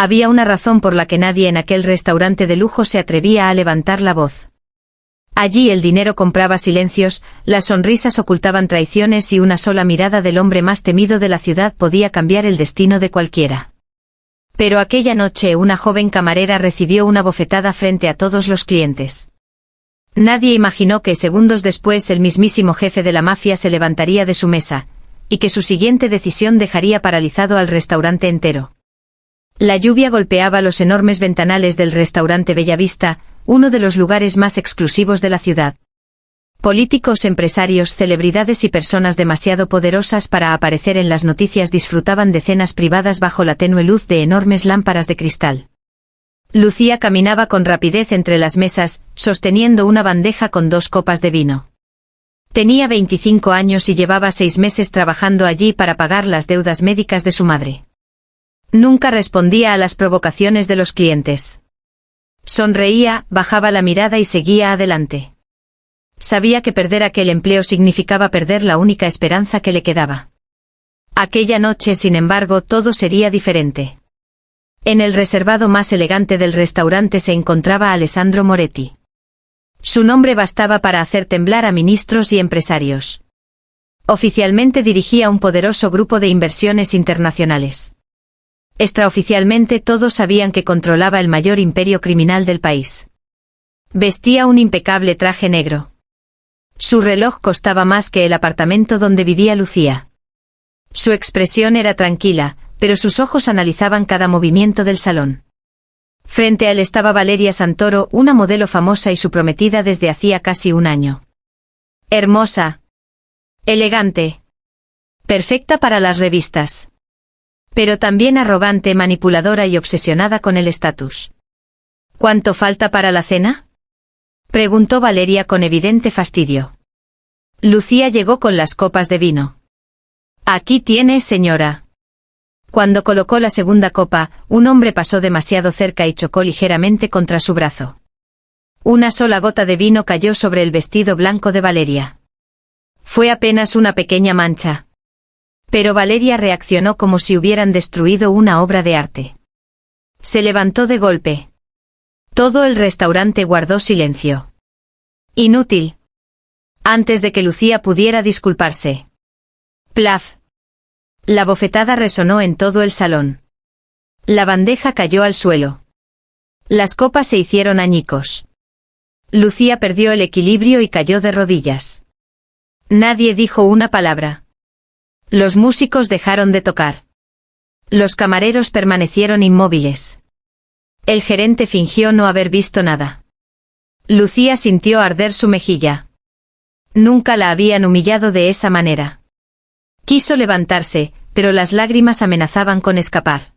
Había una razón por la que nadie en aquel restaurante de lujo se atrevía a levantar la voz. Allí el dinero compraba silencios, las sonrisas ocultaban traiciones y una sola mirada del hombre más temido de la ciudad podía cambiar el destino de cualquiera. Pero aquella noche una joven camarera recibió una bofetada frente a todos los clientes. Nadie imaginó que segundos después el mismísimo jefe de la mafia se levantaría de su mesa, y que su siguiente decisión dejaría paralizado al restaurante entero. La lluvia golpeaba los enormes ventanales del restaurante Bellavista, uno de los lugares más exclusivos de la ciudad. Políticos, empresarios, celebridades y personas demasiado poderosas para aparecer en las noticias disfrutaban de cenas privadas bajo la tenue luz de enormes lámparas de cristal. Lucía caminaba con rapidez entre las mesas, sosteniendo una bandeja con 2 copas de vino. Tenía 25 años y llevaba 6 meses trabajando allí para pagar las deudas médicas de su madre. Nunca respondía a las provocaciones de los clientes. Sonreía, bajaba la mirada y seguía adelante. Sabía que perder aquel empleo significaba perder la única esperanza que le quedaba. Aquella noche, sin embargo, todo sería diferente. En el reservado más elegante del restaurante se encontraba Alessandro Moretti. Su nombre bastaba para hacer temblar a ministros y empresarios. Oficialmente dirigía un poderoso grupo de inversiones internacionales. Extraoficialmente todos sabían que controlaba el mayor imperio criminal del país. Vestía un impecable traje negro. Su reloj costaba más que el apartamento donde vivía Lucía. Su expresión era tranquila, pero sus ojos analizaban cada movimiento del salón. Frente a él estaba Valeria Santoro, una modelo famosa y su prometida desde hacía casi un año. Hermosa. Elegante. Perfecta para las revistas. Pero también arrogante, manipuladora y obsesionada con el estatus. ¿Cuánto falta para la cena?, preguntó Valeria con evidente fastidio. Lucía llegó con las copas de vino. Aquí tiene, señora. Cuando colocó la segunda copa, un hombre pasó demasiado cerca y chocó ligeramente contra su brazo. Una sola gota de vino cayó sobre el vestido blanco de Valeria. Fue apenas una pequeña mancha. Pero Valeria reaccionó como si hubieran destruido una obra de arte. Se levantó de golpe. Todo el restaurante guardó silencio. Inútil. Antes de que Lucía pudiera disculparse. Plaf. La bofetada resonó en todo el salón. La bandeja cayó al suelo. Las copas se hicieron añicos. Lucía perdió el equilibrio y cayó de rodillas. Nadie dijo una palabra. Los músicos dejaron de tocar. Los camareros permanecieron inmóviles. El gerente fingió no haber visto nada. Lucía sintió arder su mejilla. Nunca la habían humillado de esa manera. Quiso levantarse, pero las lágrimas amenazaban con escapar.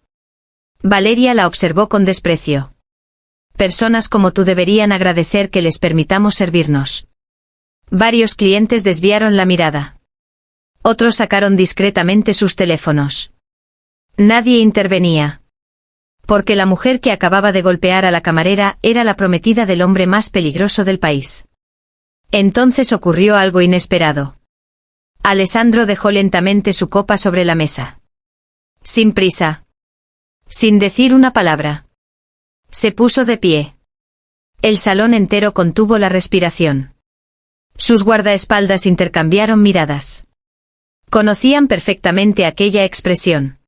Valeria la observó con desprecio. Personas como tú deberían agradecer que les permitamos servirnos. Varios clientes desviaron la mirada. Otros sacaron discretamente sus teléfonos. Nadie intervenía. Porque la mujer que acababa de golpear a la camarera era la prometida del hombre más peligroso del país. Entonces ocurrió algo inesperado. Alessandro dejó lentamente su copa sobre la mesa. Sin prisa. Sin decir una palabra. Se puso de pie. El salón entero contuvo la respiración. Sus guardaespaldas intercambiaron miradas. Conocían perfectamente aquella expresión.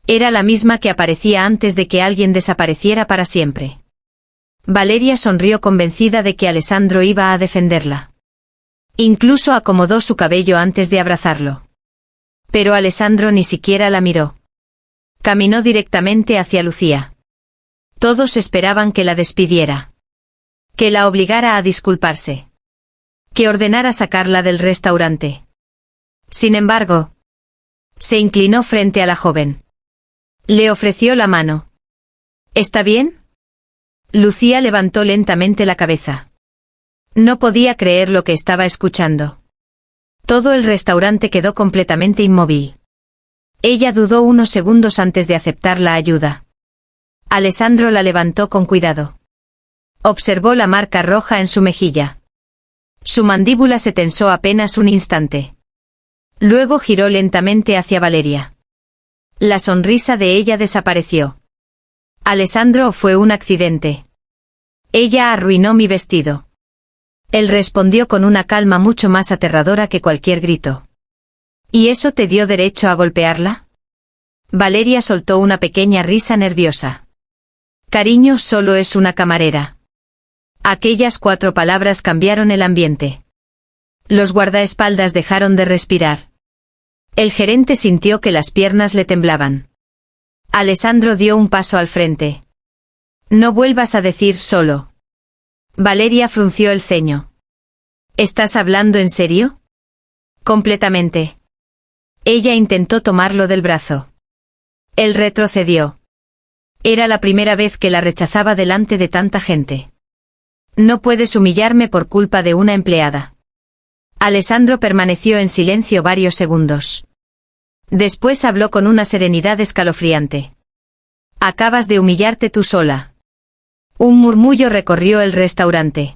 Era la misma que aparecía antes de que alguien desapareciera para siempre. Valeria sonrió convencida de que Alessandro iba a defenderla. Incluso acomodó su cabello antes de abrazarlo. Pero Alessandro ni siquiera la miró. Caminó directamente hacia Lucía. Todos esperaban que la despidiera. Que la obligara a disculparse. Que ordenara sacarla del restaurante. Sin embargo, se inclinó frente a la joven. Le ofreció la mano. ¿Está bien? Lucía levantó lentamente la cabeza. No podía creer lo que estaba escuchando. Todo el restaurante quedó completamente inmóvil. Ella dudó unos segundos antes de aceptar la ayuda. Alessandro la levantó con cuidado. Observó la marca roja en su mejilla. Su mandíbula se tensó apenas un instante. Luego giró lentamente hacia Valeria. La sonrisa de ella desapareció. Alessandro, fue un accidente. Ella arruinó mi vestido. Él respondió con una calma mucho más aterradora que cualquier grito. ¿Y eso te dio derecho a golpearla? Valeria soltó una pequeña risa nerviosa. Cariño, solo es una camarera. Aquellas 4 palabras cambiaron el ambiente. Los guardaespaldas dejaron de respirar. El gerente sintió que las piernas le temblaban. Alessandro dio un paso al frente. No vuelvas a decir solo. Valeria frunció el ceño. ¿Estás hablando en serio? Completamente. Ella intentó tomarlo del brazo. Él retrocedió. Era la primera vez que la rechazaba delante de tanta gente. No puedes humillarme por culpa de una empleada. Alessandro permaneció en silencio varios segundos. Después habló con una serenidad escalofriante. Acabas de humillarte tú sola. Un murmullo recorrió el restaurante.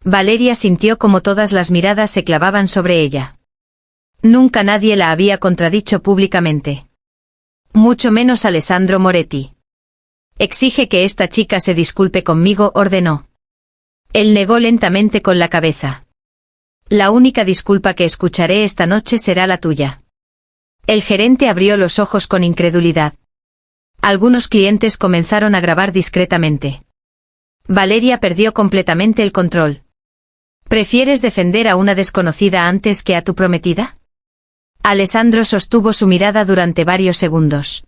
Valeria sintió como todas las miradas se clavaban sobre ella. Nunca nadie la había contradicho públicamente. Mucho menos Alessandro Moretti. Exige que esta chica se disculpe conmigo, ordenó. Él negó lentamente con la cabeza. La única disculpa que escucharé esta noche será la tuya. El gerente abrió los ojos con incredulidad. Algunos clientes comenzaron a grabar discretamente. Valeria perdió completamente el control. ¿Prefieres defender a una desconocida antes que a tu prometida? Alessandro sostuvo su mirada durante varios segundos.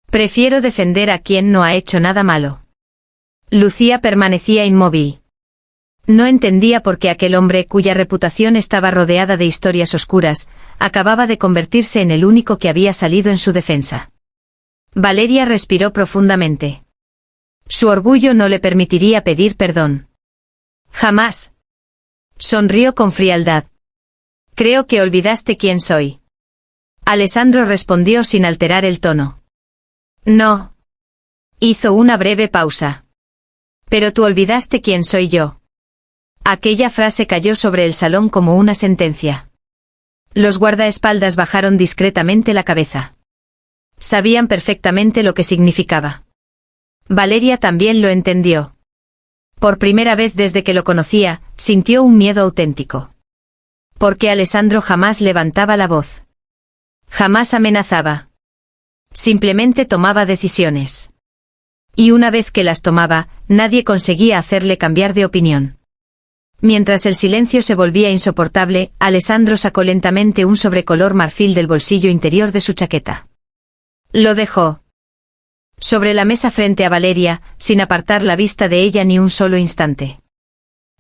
Prefiero defender a quien no ha hecho nada malo. Lucía permanecía inmóvil. No entendía por qué aquel hombre, cuya reputación estaba rodeada de historias oscuras, acababa de convertirse en el único que había salido en su defensa. Valeria respiró profundamente. Su orgullo no le permitiría pedir perdón. Jamás. Sonrió con frialdad. Creo que olvidaste quién soy. Alessandro respondió sin alterar el tono. No. Hizo una breve pausa. Pero tú olvidaste quién soy yo. Aquella frase cayó sobre el salón como una sentencia. Los guardaespaldas bajaron discretamente la cabeza. Sabían perfectamente lo que significaba. Valeria también lo entendió. Por primera vez desde que lo conocía, sintió un miedo auténtico. Porque Alessandro jamás levantaba la voz. Jamás amenazaba. Simplemente tomaba decisiones. Y una vez que las tomaba, nadie conseguía hacerle cambiar de opinión. Mientras el silencio se volvía insoportable, Alessandro sacó lentamente un sobre color marfil del bolsillo interior de su chaqueta. Lo dejó sobre la mesa frente a Valeria, sin apartar la vista de ella ni un solo instante.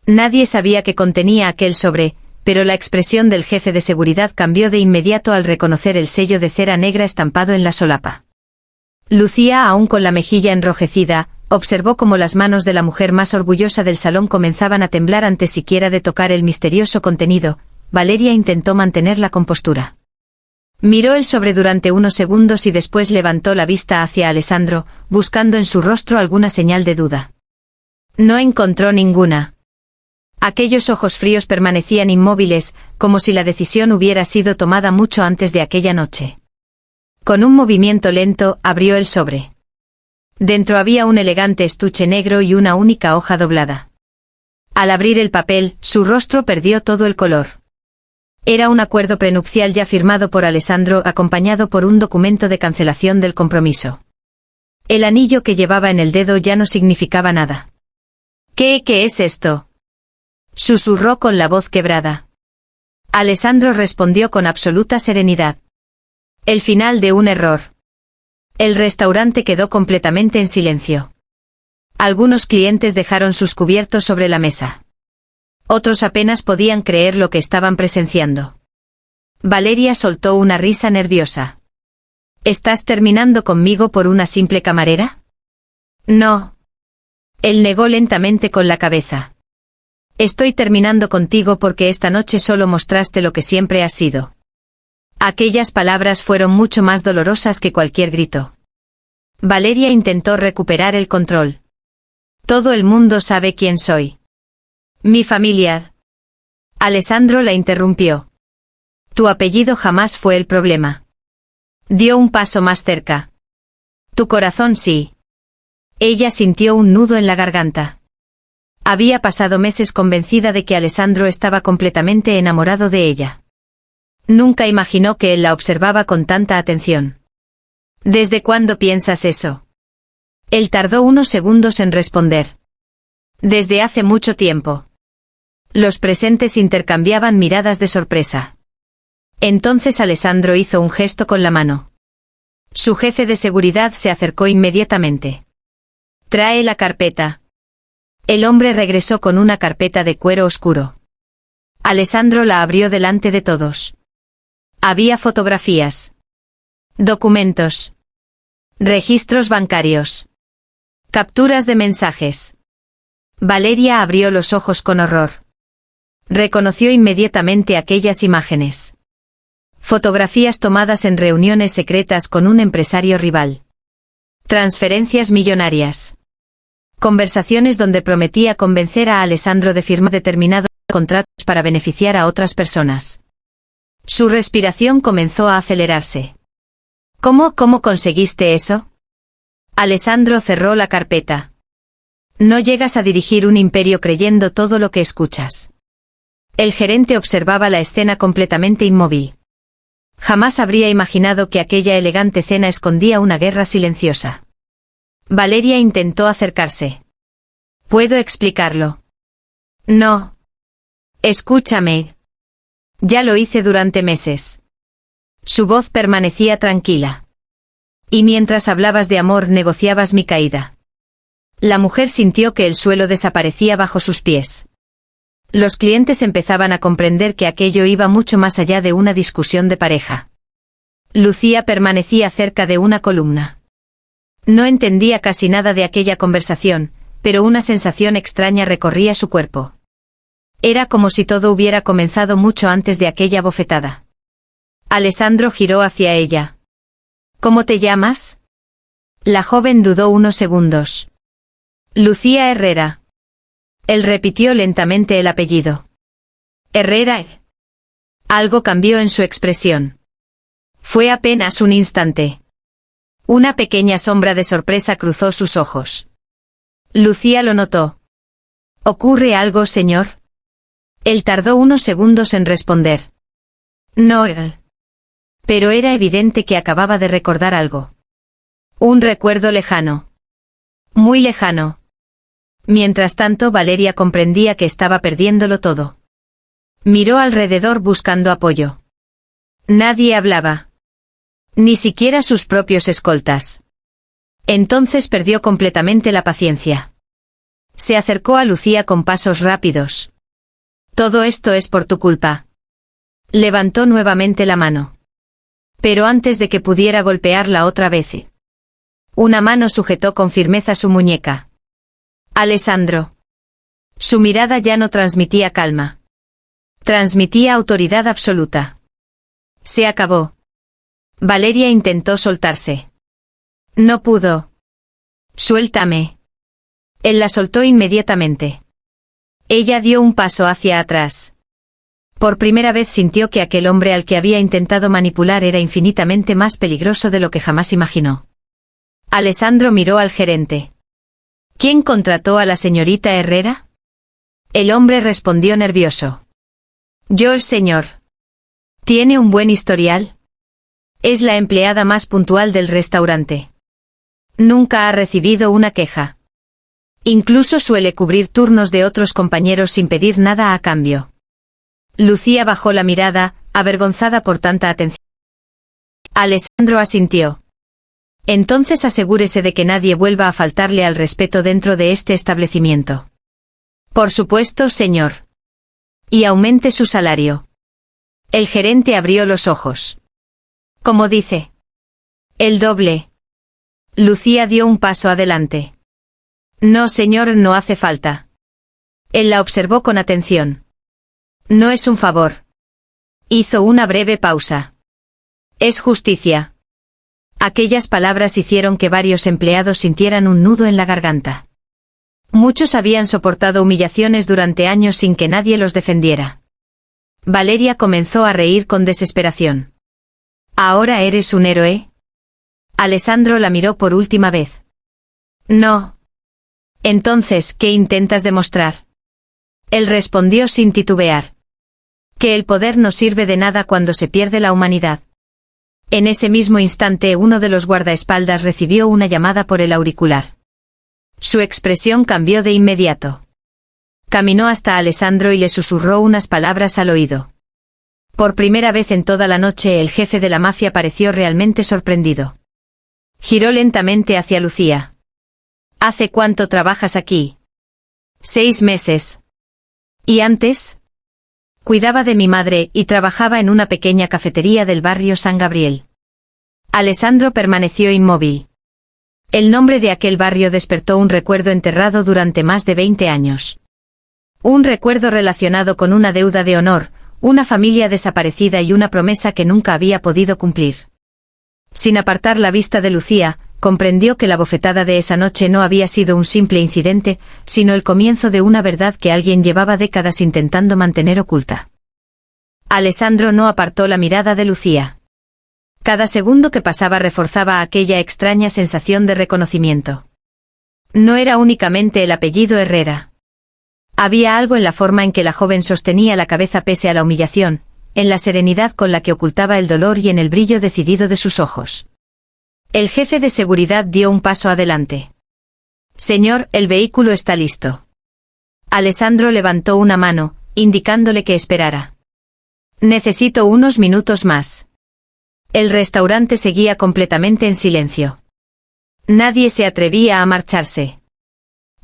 Nadie sabía qué contenía aquel sobre, pero la expresión del jefe de seguridad cambió de inmediato al reconocer el sello de cera negra estampado en la solapa. Lucía, aún con la mejilla enrojecida, observó cómo las manos de la mujer más orgullosa del salón comenzaban a temblar antes siquiera de tocar el misterioso contenido. Valeria intentó mantener la compostura. Miró el sobre durante unos segundos y después levantó la vista hacia Alessandro, buscando en su rostro alguna señal de duda. No encontró ninguna. Aquellos ojos fríos permanecían inmóviles, como si la decisión hubiera sido tomada mucho antes de aquella noche. Con un movimiento lento, abrió el sobre. Dentro había un elegante estuche negro y una única hoja doblada. Al abrir el papel, su rostro perdió todo el color. Era un acuerdo prenupcial ya firmado por Alessandro, acompañado por un documento de cancelación del compromiso. El anillo que llevaba en el dedo ya no significaba nada. ¿Qué es esto?, susurró con la voz quebrada. Alessandro respondió con absoluta serenidad. El final de un error. El restaurante quedó completamente en silencio. Algunos clientes dejaron sus cubiertos sobre la mesa. Otros apenas podían creer lo que estaban presenciando. Valeria soltó una risa nerviosa. ¿Estás terminando conmigo por una simple camarera? No. Él negó lentamente con la cabeza. Estoy terminando contigo porque esta noche solo mostraste lo que siempre has sido. Aquellas palabras fueron mucho más dolorosas que cualquier grito. Valeria intentó recuperar el control. Todo el mundo sabe quién soy. Mi familia. Alessandro la interrumpió. Tu apellido jamás fue el problema. Dio un paso más cerca. Tu corazón sí. Ella sintió un nudo en la garganta. Había pasado meses convencida de que Alessandro estaba completamente enamorado de ella. Nunca imaginó que él la observaba con tanta atención. ¿Desde cuándo piensas eso? Él tardó unos segundos en responder. Desde hace mucho tiempo. Los presentes intercambiaban miradas de sorpresa. Entonces Alessandro hizo un gesto con la mano. Su jefe de seguridad se acercó inmediatamente. «Trae la carpeta». El hombre regresó con una carpeta de cuero oscuro. Alessandro la abrió delante de todos. Había fotografías. Documentos. Registros bancarios. Capturas de mensajes. Valeria abrió los ojos con horror. Reconoció inmediatamente aquellas imágenes. Fotografías tomadas en reuniones secretas con un empresario rival. Transferencias millonarias. Conversaciones donde prometía convencer a Alessandro de firmar determinados contratos para beneficiar a otras personas. Su respiración comenzó a acelerarse. ¿Cómo conseguiste eso? Alessandro cerró la carpeta. No llegas a dirigir un imperio creyendo todo lo que escuchas. El gerente observaba la escena completamente inmóvil. Jamás habría imaginado que aquella elegante cena escondía una guerra silenciosa. Valeria intentó acercarse. ¿Puedo explicarlo? No. Escúchame. Ya lo hice durante meses. Su voz permanecía tranquila. Y mientras hablabas de amor negociabas mi caída. La mujer sintió que el suelo desaparecía bajo sus pies. Los clientes empezaban a comprender que aquello iba mucho más allá de una discusión de pareja. Lucía permanecía cerca de una columna. No entendía casi nada de aquella conversación, pero una sensación extraña recorría su cuerpo. Era como si todo hubiera comenzado mucho antes de aquella bofetada. Alessandro giró hacia ella. ¿Cómo te llamas? La joven dudó unos segundos. Lucía Herrera. Él repitió lentamente el apellido. Herrera. Algo cambió en su expresión. Fue apenas un instante. Una pequeña sombra de sorpresa cruzó sus ojos. Lucía lo notó. ¿Ocurre algo, señor? Él tardó unos segundos en responder. No. Pero era evidente que acababa de recordar algo. Un recuerdo lejano. Muy lejano. Mientras tanto, Valeria comprendía que estaba perdiéndolo todo. Miró alrededor buscando apoyo. Nadie hablaba. Ni siquiera sus propios escoltas. Entonces perdió completamente la paciencia. Se acercó a Lucía con pasos rápidos. Todo esto es por tu culpa. Levantó nuevamente la mano. Pero antes de que pudiera golpearla otra vez, una mano sujetó con firmeza su muñeca. Alessandro. Su mirada ya no transmitía calma. Transmitía autoridad absoluta. Se acabó. Valeria intentó soltarse. No pudo. Suéltame. Él la soltó inmediatamente. Ella dio un paso hacia atrás. Por primera vez sintió que aquel hombre al que había intentado manipular era infinitamente más peligroso de lo que jamás imaginó. Alessandro miró al gerente. ¿Quién contrató a la señorita Herrera? El hombre respondió nervioso. Yo, señor. ¿Tiene un buen historial? Es la empleada más puntual del restaurante. Nunca ha recibido una queja. Incluso suele cubrir turnos de otros compañeros sin pedir nada a cambio. Lucía bajó la mirada, avergonzada por tanta atención. Alessandro asintió. Entonces asegúrese de que nadie vuelva a faltarle al respeto dentro de este establecimiento. Por supuesto, señor. Y aumente su salario. El gerente abrió los ojos. ¿Cómo dice? El doble. Lucía dio un paso adelante. No, señor, no hace falta. Él la observó con atención. No es un favor. Hizo una breve pausa. Es justicia. Aquellas palabras hicieron que varios empleados sintieran un nudo en la garganta. Muchos habían soportado humillaciones durante años sin que nadie los defendiera. Valeria comenzó a reír con desesperación. ¿Ahora eres un héroe? Alessandro la miró por última vez. No. Entonces, ¿qué intentas demostrar? Él respondió sin titubear. Que el poder no sirve de nada cuando se pierde la humanidad. En ese mismo instante uno de los guardaespaldas recibió una llamada por el auricular. Su expresión cambió de inmediato. Caminó hasta Alessandro y le susurró unas palabras al oído. Por primera vez en toda la noche el jefe de la mafia pareció realmente sorprendido. Giró lentamente hacia Lucía. ¿Hace cuánto trabajas aquí? 6 meses. ¿Y antes? Cuidaba de mi madre y trabajaba en una pequeña cafetería del barrio San Gabriel. Alessandro permaneció inmóvil. El nombre de aquel barrio despertó un recuerdo enterrado durante más de 20 años. Un recuerdo relacionado con una deuda de honor, una familia desaparecida y una promesa que nunca había podido cumplir. Sin apartar la vista de Lucía, comprendió que la bofetada de esa noche no había sido un simple incidente, sino el comienzo de una verdad que alguien llevaba décadas intentando mantener oculta. Alessandro no apartó la mirada de Lucía. Cada segundo que pasaba reforzaba aquella extraña sensación de reconocimiento. No era únicamente el apellido Herrera. Había algo en la forma en que la joven sostenía la cabeza pese a la humillación, en la serenidad con la que ocultaba el dolor y en el brillo decidido de sus ojos. El jefe de seguridad dio un paso adelante. Señor, el vehículo está listo. Alessandro levantó una mano, indicándole que esperara. Necesito unos minutos más. El restaurante seguía completamente en silencio. Nadie se atrevía a marcharse.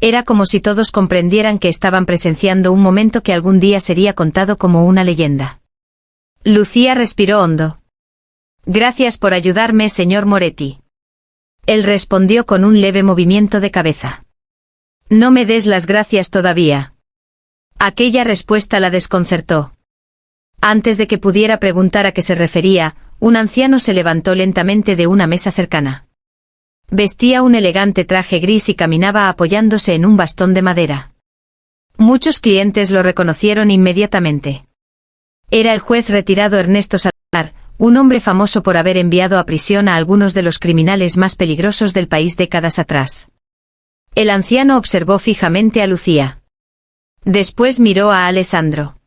Era como si todos comprendieran que estaban presenciando un momento que algún día sería contado como una leyenda. Lucía respiró hondo. Gracias por ayudarme, señor Moretti. Él respondió con un leve movimiento de cabeza. No me des las gracias todavía. Aquella respuesta la desconcertó. Antes de que pudiera preguntar a qué se refería, un anciano se levantó lentamente de una mesa cercana. Vestía un elegante traje gris y caminaba apoyándose en un bastón de madera. Muchos clientes lo reconocieron inmediatamente. Era el juez retirado Ernesto Salazar, un hombre famoso por haber enviado a prisión a algunos de los criminales más peligrosos del país décadas atrás. El anciano observó fijamente a Lucía. Después miró a Alessandro.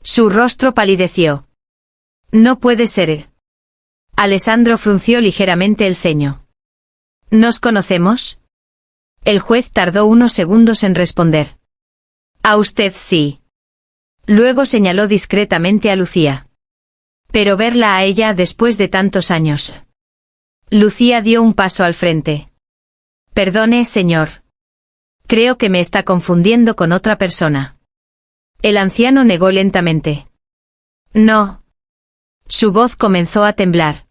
Su rostro palideció. No puede ser. Alessandro frunció ligeramente el ceño. ¿Nos conocemos? El juez tardó unos segundos en responder. A usted sí. Luego señaló discretamente a Lucía. Pero verla a ella después de tantos años. Lucía dio un paso al frente. Perdone, señor. Creo que me está confundiendo con otra persona. El anciano negó lentamente. No. Su voz comenzó a temblar.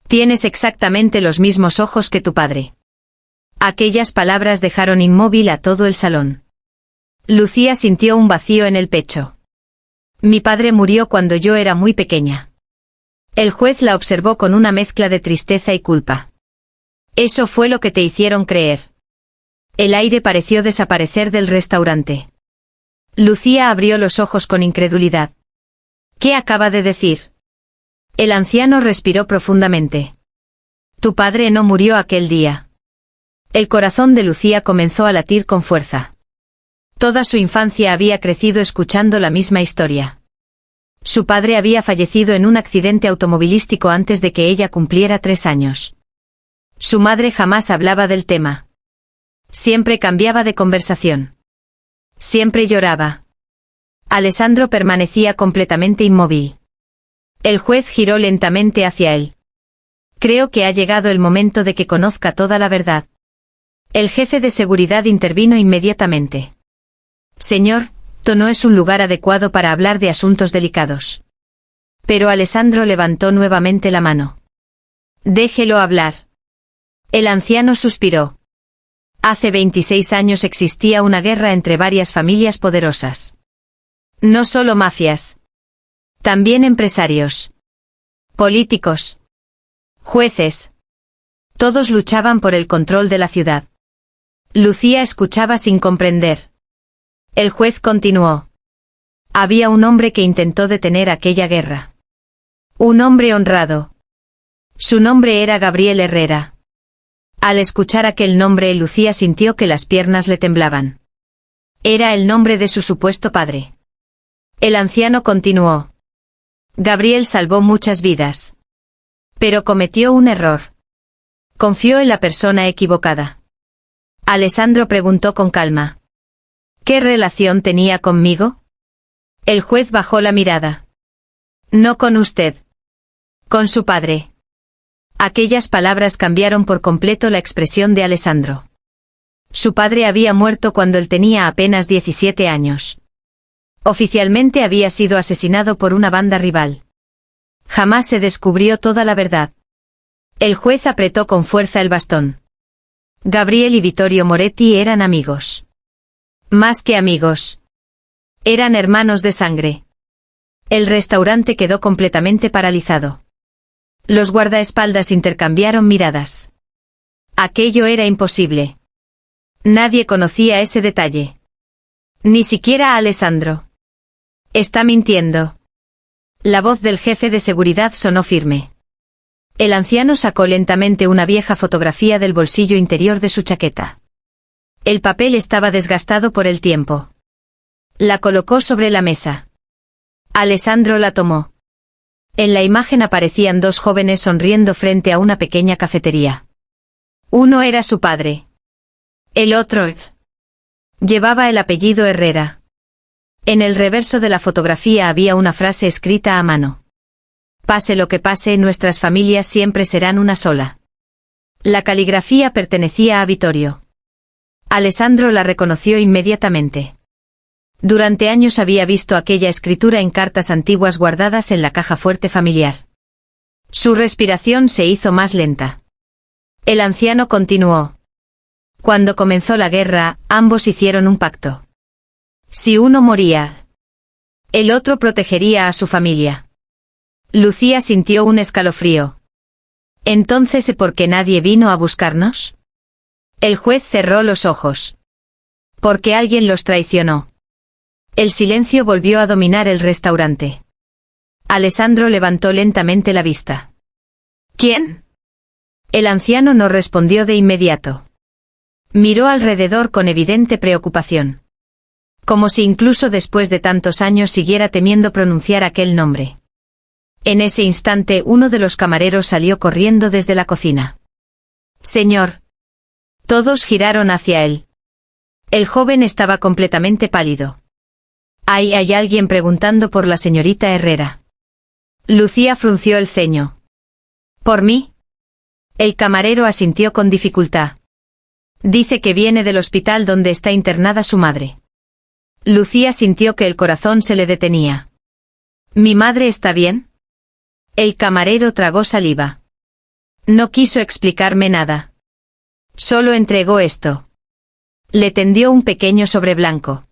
Tienes exactamente los mismos ojos que tu padre. Aquellas palabras dejaron inmóvil a todo el salón. Lucía sintió un vacío en el pecho. Mi padre murió cuando yo era muy pequeña. El juez la observó con una mezcla de tristeza y culpa. Eso fue lo que te hicieron creer. El aire pareció desaparecer del restaurante. Lucía abrió los ojos con incredulidad. ¿Qué acaba de decir? El anciano respiró profundamente. Tu padre no murió aquel día. El corazón de Lucía comenzó a latir con fuerza. Toda su infancia había crecido escuchando la misma historia. Su padre había fallecido en un accidente automovilístico antes de que ella cumpliera 3 años. Su madre jamás hablaba del tema. Siempre cambiaba de conversación. Siempre lloraba. Alessandro permanecía completamente inmóvil. El juez giró lentamente hacia él. Creo que ha llegado el momento de que conozca toda la verdad. El jefe de seguridad intervino inmediatamente. Señor, esto no es un lugar adecuado para hablar de asuntos delicados. Pero Alessandro levantó nuevamente la mano. Déjelo hablar. El anciano suspiró. Hace 26 años existía una guerra entre varias familias poderosas. No solo mafias. También empresarios. Políticos. Jueces. Todos luchaban por el control de la ciudad. Lucía escuchaba sin comprender. El juez continuó. Había un hombre que intentó detener aquella guerra. Un hombre honrado. Su nombre era Gabriel Herrera. Al escuchar aquel nombre, Lucía sintió que las piernas le temblaban. Era el nombre de su supuesto padre. El anciano continuó. Gabriel salvó muchas vidas. Pero cometió un error. Confió en la persona equivocada. Alessandro preguntó con calma. ¿Qué relación tenía conmigo? El juez bajó la mirada. No con usted. Con su padre. Aquellas palabras cambiaron por completo la expresión de Alessandro. Su padre había muerto cuando él tenía apenas 17 años. Oficialmente había sido asesinado por una banda rival. Jamás se descubrió toda la verdad. El juez apretó con fuerza el bastón. Gabriel y Vittorio Moretti eran amigos. Más que amigos. Eran hermanos de sangre. El restaurante quedó completamente paralizado. Los guardaespaldas intercambiaron miradas. Aquello era imposible. Nadie conocía ese detalle. Ni siquiera Alessandro. Está mintiendo. La voz del jefe de seguridad sonó firme. El anciano sacó lentamente una vieja fotografía del bolsillo interior de su chaqueta. El papel estaba desgastado por el tiempo. La colocó sobre la mesa. Alessandro la tomó. En la imagen aparecían dos jóvenes sonriendo frente a una pequeña cafetería. Uno era su padre. El otro llevaba el apellido Herrera. En el reverso de la fotografía había una frase escrita a mano. Pase lo que pase, nuestras familias siempre serán una sola. La caligrafía pertenecía a Vittorio. Alessandro la reconoció inmediatamente. Durante años había visto aquella escritura en cartas antiguas guardadas en la caja fuerte familiar. Su respiración se hizo más lenta. El anciano continuó. Cuando comenzó la guerra, ambos hicieron un pacto. Si uno moría, el otro protegería a su familia. Lucía sintió un escalofrío. ¿Entonces por qué nadie vino a buscarnos? El juez cerró los ojos. Porque alguien los traicionó. El silencio volvió a dominar el restaurante. Alessandro levantó lentamente la vista. ¿Quién? El anciano no respondió de inmediato. Miró alrededor con evidente preocupación. Como si incluso después de tantos años siguiera temiendo pronunciar aquel nombre. En ese instante uno de los camareros salió corriendo desde la cocina. Señor. Todos giraron hacia él. El joven estaba completamente pálido. ¿Hay alguien preguntando por la señorita Herrera? Lucía frunció el ceño. ¿Por mí? El camarero asintió con dificultad. Dice que viene del hospital donde está internada su madre. Lucía sintió que el corazón se le detenía. ¿Mi madre está bien? El camarero tragó saliva. No quiso explicarme nada. Solo entregó esto. Le tendió un pequeño sobre blanco.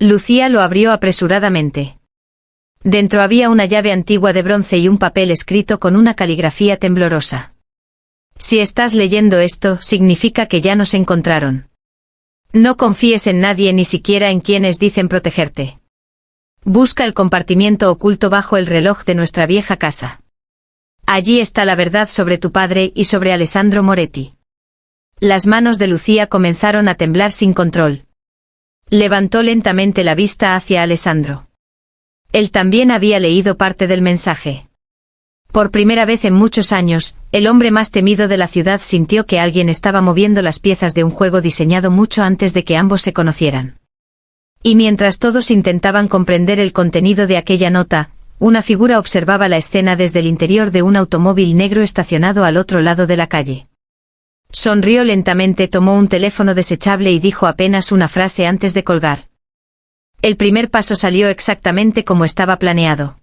Lucía lo abrió apresuradamente. Dentro había una llave antigua de bronce y un papel escrito con una caligrafía temblorosa. Si estás leyendo esto, significa que ya nos encontraron. No confíes en nadie, ni siquiera en quienes dicen protegerte. Busca el compartimiento oculto bajo el reloj de nuestra vieja casa. Allí está la verdad sobre tu padre y sobre Alessandro Moretti. Las manos de Lucía comenzaron a temblar sin control. Levantó lentamente la vista hacia Alessandro. Él también había leído parte del mensaje. Por primera vez en muchos años, el hombre más temido de la ciudad sintió que alguien estaba moviendo las piezas de un juego diseñado mucho antes de que ambos se conocieran. Y mientras todos intentaban comprender el contenido de aquella nota, una figura observaba la escena desde el interior de un automóvil negro estacionado al otro lado de la calle. Sonrió lentamente, tomó un teléfono desechable y dijo apenas una frase antes de colgar. El primer paso salió exactamente como estaba planeado.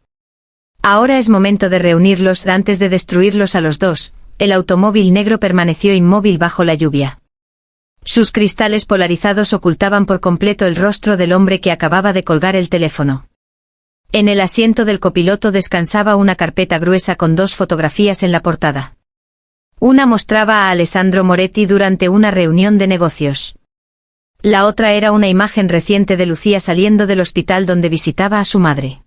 Ahora es momento de reunirlos antes de destruirlos a los dos. El automóvil negro permaneció inmóvil bajo la lluvia. Sus cristales polarizados ocultaban por completo el rostro del hombre que acababa de colgar el teléfono. En el asiento del copiloto descansaba una carpeta gruesa con dos fotografías en la portada. Una mostraba a Alessandro Moretti durante una reunión de negocios. La otra era una imagen reciente de Lucía saliendo del hospital donde visitaba a su madre.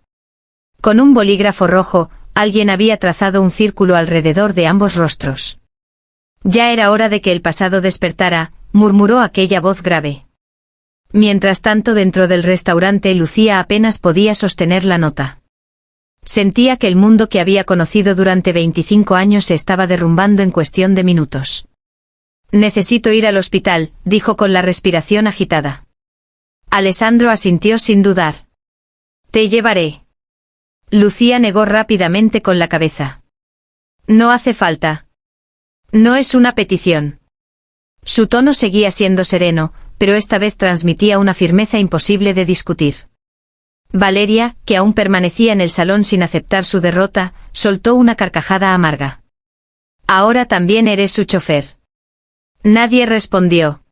Con un bolígrafo rojo, alguien había trazado un círculo alrededor de ambos rostros. Ya era hora de que el pasado despertara, murmuró aquella voz grave. Mientras tanto, dentro del restaurante, Lucía apenas podía sostener la nota. Sentía que el mundo que había conocido durante 25 años se estaba derrumbando en cuestión de minutos. Necesito ir al hospital, dijo con la respiración agitada. Alessandro asintió sin dudar. Te llevaré. Lucía negó rápidamente con la cabeza. No hace falta. No es una petición. Su tono seguía siendo sereno, pero esta vez transmitía una firmeza imposible de discutir. Valeria, que aún permanecía en el salón sin aceptar su derrota, soltó una carcajada amarga. Ahora también eres su chofer. Nadie respondió.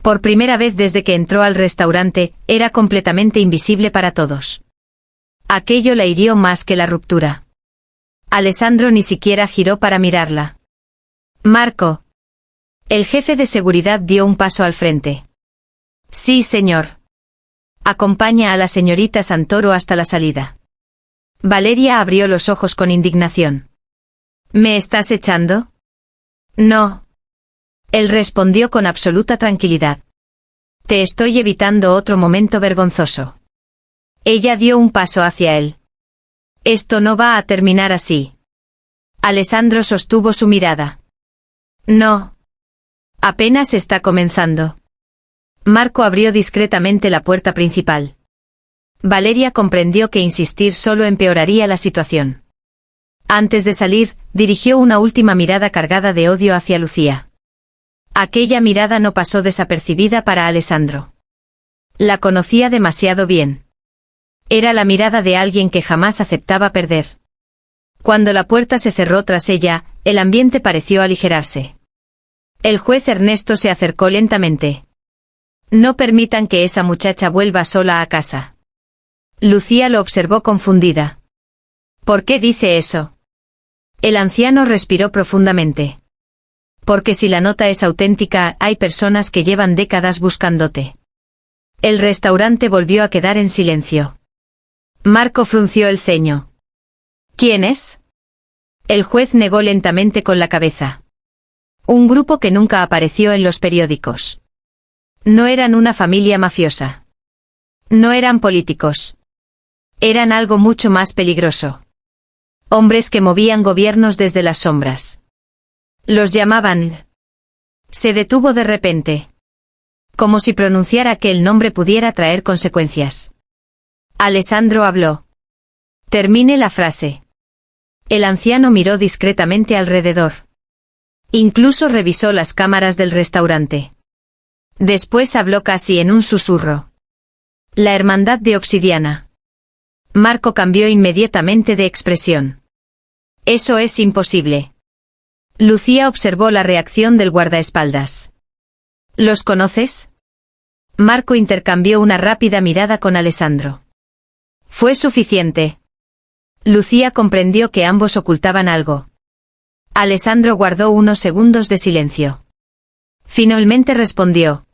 Por primera vez desde que entró al restaurante, era completamente invisible para todos. Aquello la hirió más que la ruptura. Alessandro ni siquiera giró para mirarla. Marco. El jefe de seguridad dio un paso al frente. Sí, señor. Acompaña a la señorita Santoro hasta la salida. Valeria abrió los ojos con indignación. ¿Me estás echando? No. Él respondió con absoluta tranquilidad. Te estoy evitando otro momento vergonzoso. Ella dio un paso hacia él. Esto no va a terminar así. Alessandro sostuvo su mirada. No. Apenas está comenzando. Marco abrió discretamente la puerta principal. Valeria comprendió que insistir solo empeoraría la situación. Antes de salir, dirigió una última mirada cargada de odio hacia Lucía. Aquella mirada no pasó desapercibida para Alessandro. La conocía demasiado bien. Era la mirada de alguien que jamás aceptaba perder. Cuando la puerta se cerró tras ella, el ambiente pareció aligerarse. El juez Ernesto se acercó lentamente. No permitan que esa muchacha vuelva sola a casa. Lucía lo observó confundida. ¿Por qué dice eso? El anciano respiró profundamente. Porque si la nota es auténtica, hay personas que llevan décadas buscándote. El restaurante volvió a quedar en silencio. Marco frunció el ceño. ¿Quién es? El juez negó lentamente con la cabeza. Un grupo que nunca apareció en los periódicos. No eran una familia mafiosa. No eran políticos. Eran algo mucho más peligroso. Hombres que movían gobiernos desde las sombras. Los llamaban. Se detuvo de repente. Como si pronunciar aquel nombre pudiera traer consecuencias. Alessandro habló. Termine la frase. El anciano miró discretamente alrededor. Incluso revisó las cámaras del restaurante. Después habló casi en un susurro. La hermandad de Obsidiana. Marco cambió inmediatamente de expresión. Eso es imposible. Lucía observó la reacción del guardaespaldas. ¿Los conoces? Marco intercambió una rápida mirada con Alessandro. Fue suficiente. Lucía comprendió que ambos ocultaban algo. Alessandro guardó unos segundos de silencio. Finalmente respondió.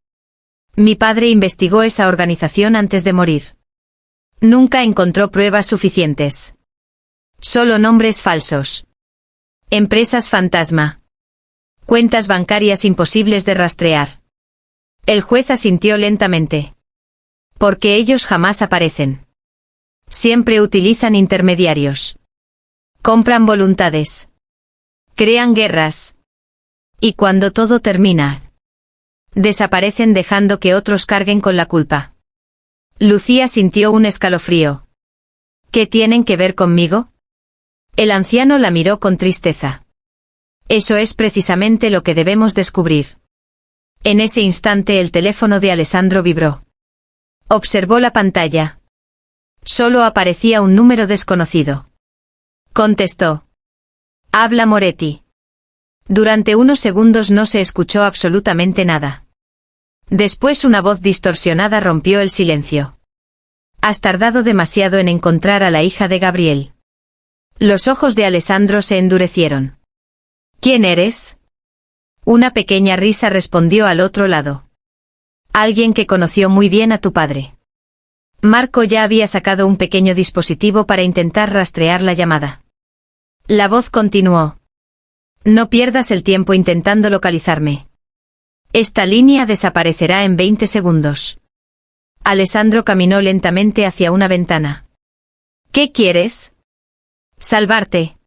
Mi padre investigó esa organización antes de morir. Nunca encontró pruebas suficientes. Solo nombres falsos. Empresas fantasma. Cuentas bancarias imposibles de rastrear. El juez asintió lentamente. Porque ellos jamás aparecen. Siempre utilizan intermediarios. Compran voluntades. Crean guerras. Y cuando todo termina, desaparecen dejando que otros carguen con la culpa. Lucía sintió un escalofrío. ¿Qué tienen que ver conmigo? El anciano la miró con tristeza. Eso es precisamente lo que debemos descubrir. En ese instante el teléfono de Alessandro vibró. Observó la pantalla. Solo aparecía un número desconocido. Contestó. Habla Moretti. Durante unos segundos no se escuchó absolutamente nada. Después una voz distorsionada rompió el silencio. Has tardado demasiado en encontrar a la hija de Gabriel. Los ojos de Alessandro se endurecieron. ¿Quién eres? Una pequeña risa respondió al otro lado. Alguien que conoció muy bien a tu padre. Marco ya había sacado un pequeño dispositivo para intentar rastrear la llamada. La voz continuó. No pierdas el tiempo intentando localizarme. Esta línea desaparecerá en 20 segundos. Alessandro caminó lentamente hacia una ventana. ¿Qué quieres? Salvarte.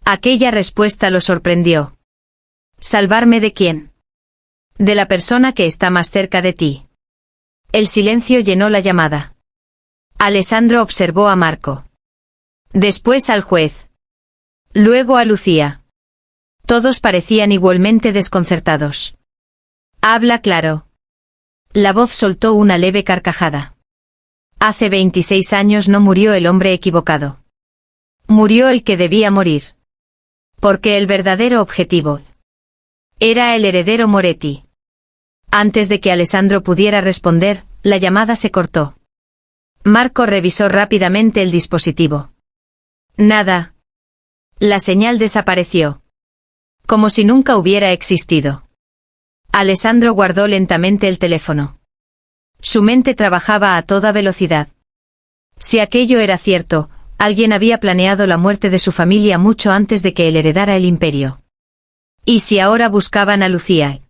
Aquella respuesta lo sorprendió. ¿Salvarme de quién? De la persona que está más cerca de ti. El silencio llenó la llamada. Alessandro observó a Marco. Después al juez. Luego a Lucía. Todos parecían igualmente desconcertados. Habla claro. La voz soltó una leve carcajada. Hace 26 años no murió el hombre equivocado. Murió el que debía morir. Porque el verdadero objetivo era el heredero Moretti. Antes de que Alessandro pudiera responder, la llamada se cortó. Marco revisó rápidamente el dispositivo. Nada. La señal desapareció. Como si nunca hubiera existido. Alessandro guardó lentamente el teléfono. Su mente trabajaba a toda velocidad. Si aquello era cierto, alguien había planeado la muerte de su familia mucho antes de que él heredara el imperio. ¿Y si ahora buscaban a Lucía?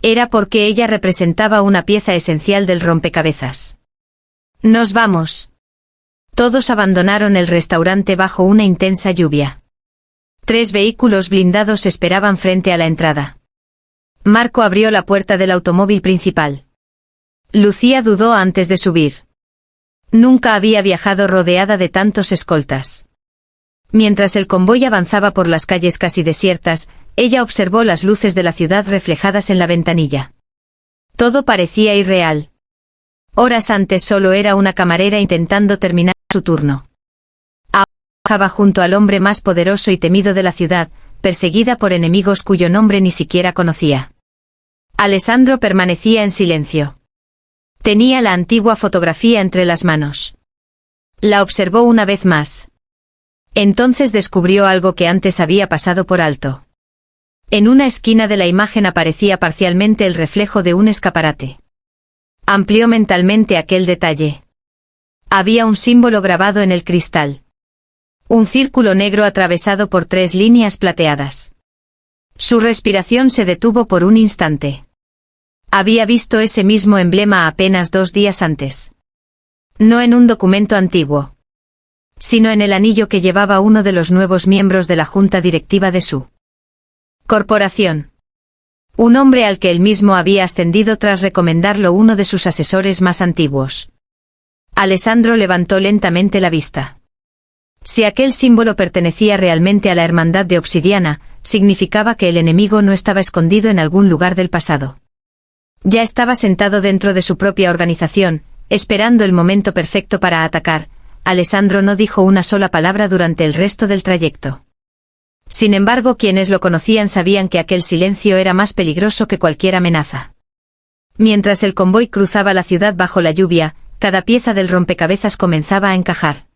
Era porque ella representaba una pieza esencial del rompecabezas. Nos vamos. Todos abandonaron el restaurante bajo una intensa lluvia. 3 vehículos blindados esperaban frente a la entrada. Marco abrió la puerta del automóvil principal. Lucía dudó antes de subir. Nunca había viajado rodeada de tantos escoltas. Mientras el convoy avanzaba por las calles casi desiertas, ella observó las luces de la ciudad reflejadas en la ventanilla. Todo parecía irreal. Horas antes solo era una camarera intentando terminar su turno. Trabajaba junto al hombre más poderoso y temido de la ciudad, perseguida por enemigos cuyo nombre ni siquiera conocía. Alessandro permanecía en silencio. Tenía la antigua fotografía entre las manos. La observó una vez más. Entonces descubrió algo que antes había pasado por alto. En una esquina de la imagen aparecía parcialmente el reflejo de un escaparate. Amplió mentalmente aquel detalle. Había un símbolo grabado en el cristal. Un círculo negro atravesado por 3 líneas plateadas. Su respiración se detuvo por un instante. Había visto ese mismo emblema apenas 2 días antes. No en un documento antiguo, sino en el anillo que llevaba uno de los nuevos miembros de la junta directiva de su corporación. Un hombre al que él mismo había ascendido tras recomendarlo uno de sus asesores más antiguos. Alessandro levantó lentamente la vista. Si aquel símbolo pertenecía realmente a la Hermandad de Obsidiana, significaba que el enemigo no estaba escondido en algún lugar del pasado. Ya estaba sentado dentro de su propia organización, esperando el momento perfecto para atacar. Alessandro no dijo una sola palabra durante el resto del trayecto. Sin embargo, quienes lo conocían sabían que aquel silencio era más peligroso que cualquier amenaza. Mientras el convoy cruzaba la ciudad bajo la lluvia, cada pieza del rompecabezas comenzaba a encajar.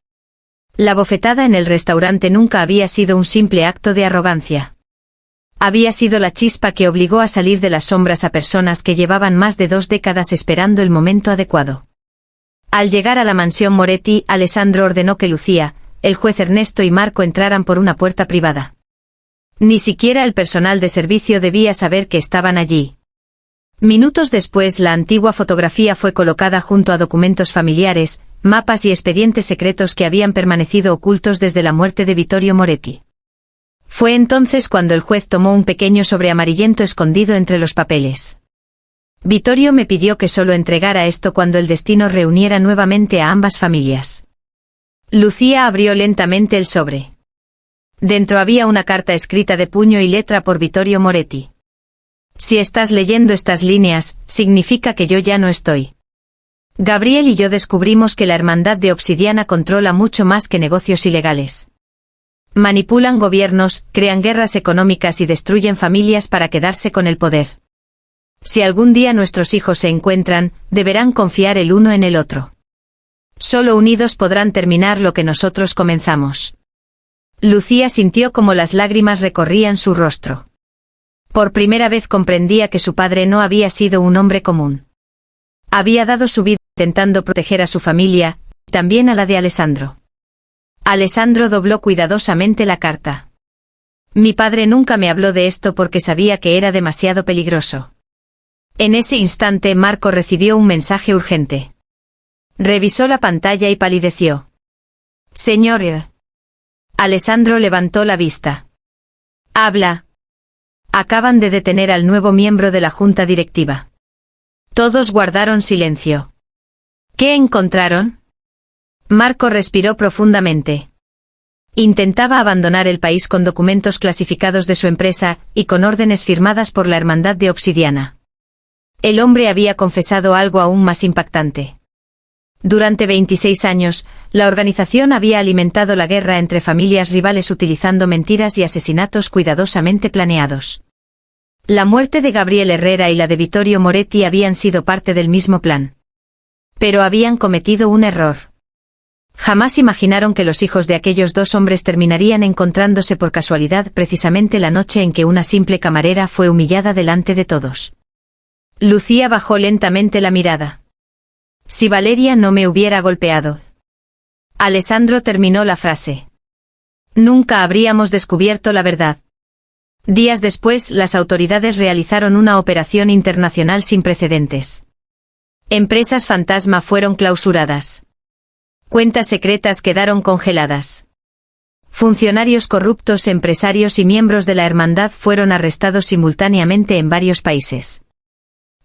La bofetada en el restaurante nunca había sido un simple acto de arrogancia. Había sido la chispa que obligó a salir de las sombras a personas que llevaban más de 2 décadas esperando el momento adecuado. Al llegar a la mansión Moretti, Alessandro ordenó que Lucía, el juez Ernesto y Marco entraran por una puerta privada. Ni siquiera el personal de servicio debía saber que estaban allí. Minutos después, la antigua fotografía fue colocada junto a documentos familiares, mapas y expedientes secretos que habían permanecido ocultos desde la muerte de Vittorio Moretti. Fue entonces cuando el juez tomó un pequeño sobre amarillento escondido entre los papeles. Vittorio me pidió que solo entregara esto cuando el destino reuniera nuevamente a ambas familias. Lucía abrió lentamente el sobre. Dentro había una carta escrita de puño y letra por Vittorio Moretti. Si estás leyendo estas líneas, significa que yo ya no estoy. Gabriel y yo descubrimos que la Hermandad de Obsidiana controla mucho más que negocios ilegales. Manipulan gobiernos, crean guerras económicas y destruyen familias para quedarse con el poder. Si algún día nuestros hijos se encuentran, deberán confiar el uno en el otro. Solo unidos podrán terminar lo que nosotros comenzamos. Lucía sintió como las lágrimas recorrían su rostro. Por primera vez comprendía que su padre no había sido un hombre común. Había dado su vida intentando proteger a su familia, y también a la de Alessandro. Alessandro dobló cuidadosamente la carta. Mi padre nunca me habló de esto porque sabía que era demasiado peligroso. En ese instante Marco recibió un mensaje urgente. Revisó la pantalla y palideció. Señor. Alessandro levantó la vista. Habla. Acaban de detener al nuevo miembro de la junta directiva. Todos guardaron silencio. ¿Qué encontraron? Marco respiró profundamente. Intentaba abandonar el país con documentos clasificados de su empresa y con órdenes firmadas por la Hermandad de Obsidiana. El hombre había confesado algo aún más impactante. Durante 26 años, la organización había alimentado la guerra entre familias rivales utilizando mentiras y asesinatos cuidadosamente planeados. La muerte de Gabriel Herrera y la de Vittorio Moretti habían sido parte del mismo plan. Pero habían cometido un error. Jamás imaginaron que los hijos de aquellos dos hombres terminarían encontrándose por casualidad precisamente la noche en que una simple camarera fue humillada delante de todos. Lucía bajó lentamente la mirada. Si Valeria no me hubiera golpeado. Alessandro terminó la frase. Nunca habríamos descubierto la verdad. Días después, las autoridades realizaron una operación internacional sin precedentes. Empresas fantasma fueron clausuradas. Cuentas secretas quedaron congeladas. Funcionarios corruptos, empresarios y miembros de la hermandad fueron arrestados simultáneamente en varios países.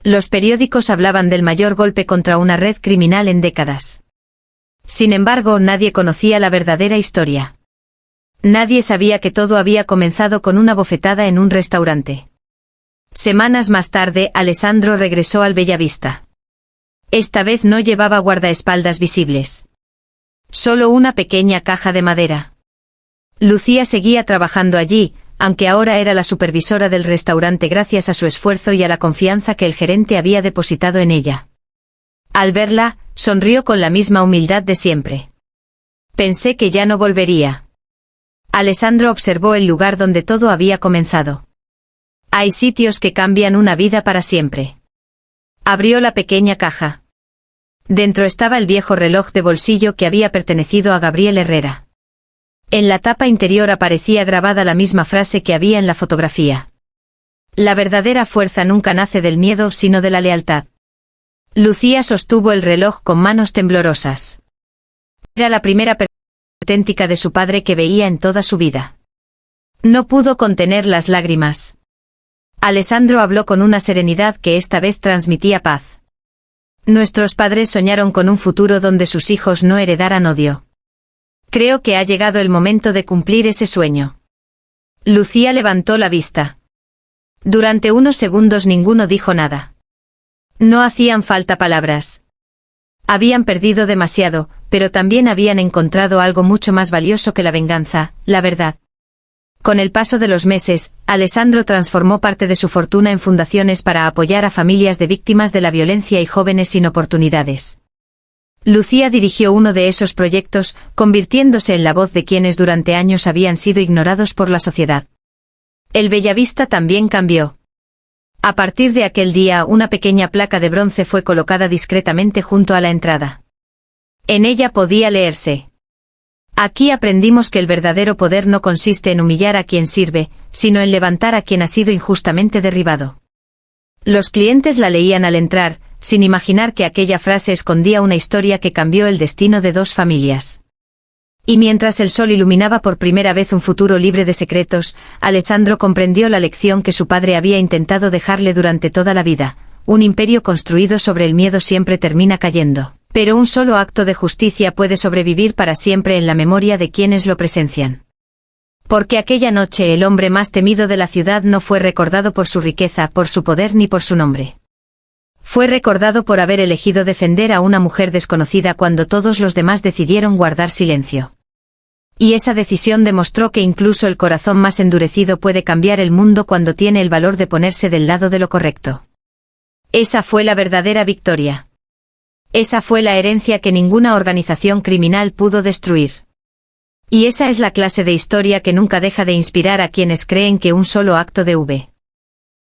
Los periódicos hablaban del mayor golpe contra una red criminal en décadas. Sin embargo, nadie conocía la verdadera historia. Nadie sabía que todo había comenzado con una bofetada en un restaurante. Semanas más tarde, Alessandro regresó al Bellavista. Esta vez no llevaba guardaespaldas visibles. Solo una pequeña caja de madera. Lucía seguía trabajando allí, aunque ahora era la supervisora del restaurante gracias a su esfuerzo y a la confianza que el gerente había depositado en ella. Al verla, sonrió con la misma humildad de siempre. Pensé que ya no volvería. Alessandro observó el lugar donde todo había comenzado. Hay sitios que cambian una vida para siempre. Abrió la pequeña caja. Dentro estaba el viejo reloj de bolsillo que había pertenecido a Gabriel Herrera. En la tapa interior aparecía grabada la misma frase que había en la fotografía. La verdadera fuerza nunca nace del miedo sino de la lealtad. Lucía sostuvo el reloj con manos temblorosas. Era la primera persona auténtica de su padre que veía en toda su vida. No pudo contener las lágrimas. Alessandro habló con una serenidad que esta vez transmitía paz. Nuestros padres soñaron con un futuro donde sus hijos no heredaran odio. Creo que ha llegado el momento de cumplir ese sueño. Lucía levantó la vista. Durante unos segundos ninguno dijo nada. No hacían falta palabras. Habían perdido demasiado, pero también habían encontrado algo mucho más valioso que la venganza, la verdad. Con el paso de los meses, Alessandro transformó parte de su fortuna en fundaciones para apoyar a familias de víctimas de la violencia y jóvenes sin oportunidades. Lucía dirigió uno de esos proyectos, convirtiéndose en la voz de quienes durante años habían sido ignorados por la sociedad. El Bellavista también cambió. A partir de aquel día, una pequeña placa de bronce fue colocada discretamente junto a la entrada. En ella podía leerse: aquí aprendimos que el verdadero poder no consiste en humillar a quien sirve, sino en levantar a quien ha sido injustamente derribado. Los clientes la leían al entrar, sin imaginar que aquella frase escondía una historia que cambió el destino de dos familias. Y mientras el sol iluminaba por primera vez un futuro libre de secretos, Alessandro comprendió la lección que su padre había intentado dejarle durante toda la vida: un imperio construido sobre el miedo siempre termina cayendo, pero un solo acto de justicia puede sobrevivir para siempre en la memoria de quienes lo presencian. Porque aquella noche el hombre más temido de la ciudad no fue recordado por su riqueza, por su poder ni por su nombre. Fue recordado por haber elegido defender a una mujer desconocida cuando todos los demás decidieron guardar silencio. Y esa decisión demostró que incluso el corazón más endurecido puede cambiar el mundo cuando tiene el valor de ponerse del lado de lo correcto. Esa fue la verdadera victoria. Esa fue la herencia que ninguna organización criminal pudo destruir. Y esa es la clase de historia que nunca deja de inspirar a quienes creen que un solo acto de